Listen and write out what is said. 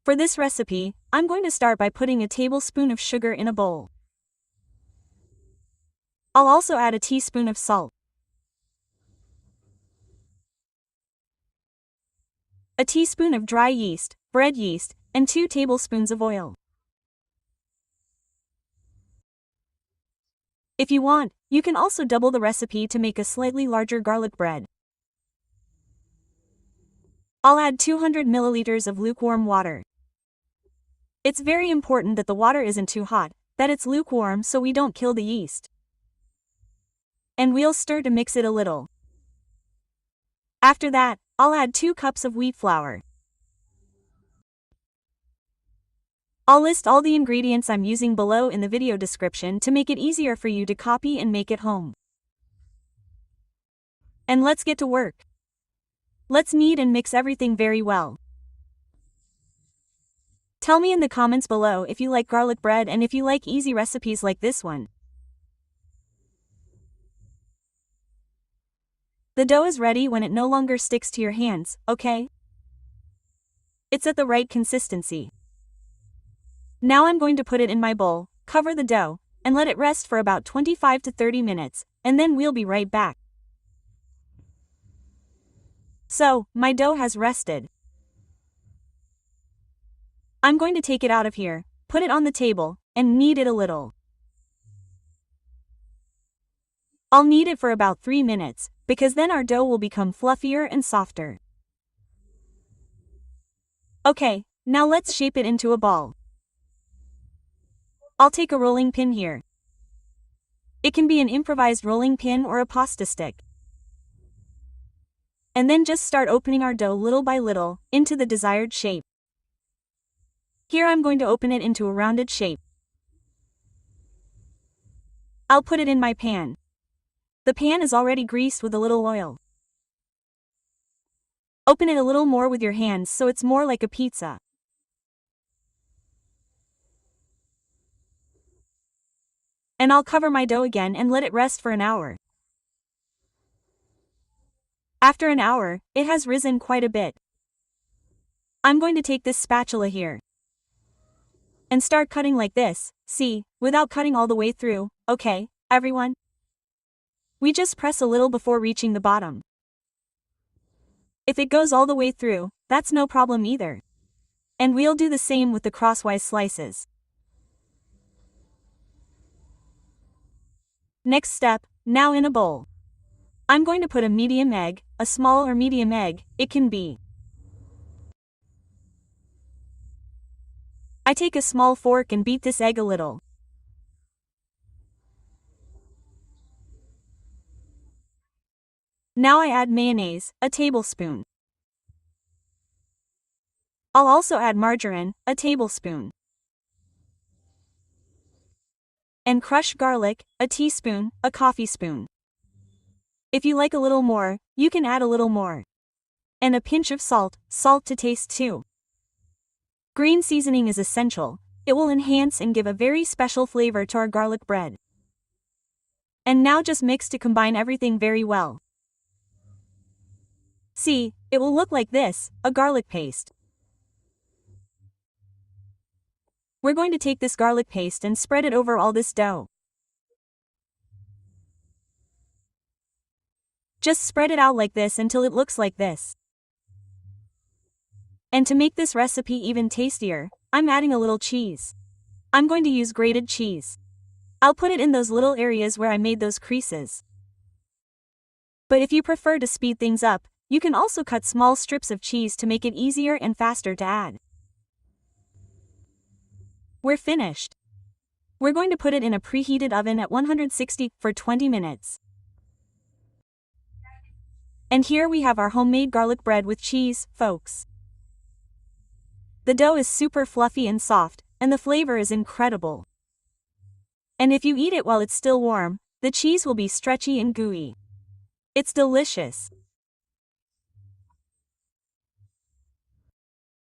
For this recipe, I'm going to start by putting a tablespoon of sugar in a bowl. I'll also add a teaspoon of salt, a teaspoon of dry yeast, bread yeast, and 2 tablespoons of oil. If you want, you can also double the recipe to make a slightly larger garlic bread. I'll add 200 milliliters of lukewarm water. It's very important that the water isn't too hot, that it's lukewarm so we don't kill the yeast. And we'll stir to mix it a little. After that, I'll add 2 cups of wheat flour. I'll list all the ingredients I'm using below in the video description to make it easier for you to copy and make at home. And let's get to work. Let's knead and mix everything very well. Tell me in the comments below if you like garlic bread and if you like easy recipes like this one. The dough is ready when it no longer sticks to your hands, okay? It's at the right consistency. Now I'm going to put it in my bowl, cover the dough, and let it rest for about 25 to 30 minutes, and then we'll be right back. So, my dough has rested. I'm going to take it out of here, put it on the table, and knead it a little. I'll knead it for about 3 minutes, because then our dough will become fluffier and softer. Okay, now let's shape it into a ball. I'll take a rolling pin here. It can be an improvised rolling pin or a pasta stick. And then just start opening our dough little by little, into the desired shape. Here I'm going to open it into a rounded shape. I'll put it in my pan. The pan is already greased with a little oil. Open it a little more with your hands so it's more like a pizza. And I'll cover my dough again and let it rest for an hour. After an hour, it has risen quite a bit. I'm going to take this spatula here and start cutting like this, see, without cutting all the way through, okay, everyone? We just press a little before reaching the bottom. If it goes all the way through, that's no problem either. And we'll do the same with the crosswise slices. Next step, now in a bowl. I'm going to put a medium egg, a small or medium egg, it can be. I take a small fork and beat this egg a little. Now I add mayonnaise, a tablespoon. I'll also add margarine, a tablespoon. And crushed garlic, a teaspoon, a coffee spoon. If you like a little more, you can add a little more. And a pinch of salt, salt to taste too. Green seasoning is essential, it will enhance and give a very special flavor to our garlic bread. And now just mix to combine everything very well. See, it will look like this, a garlic paste. We're going to take this garlic paste and spread it over all this dough. Just spread it out like this until it looks like this. And to make this recipe even tastier, I'm adding a little cheese. I'm going to use grated cheese. I'll put it in those little areas where I made those creases. But if you prefer to speed things up, you can also cut small strips of cheese to make it easier and faster to add. We're finished. We're going to put it in a preheated oven at 160 for 20 minutes. And here we have our homemade garlic bread with cheese, folks. The dough is super fluffy and soft, and the flavor is incredible. And if you eat it while it's still warm, the cheese will be stretchy and gooey. It's delicious.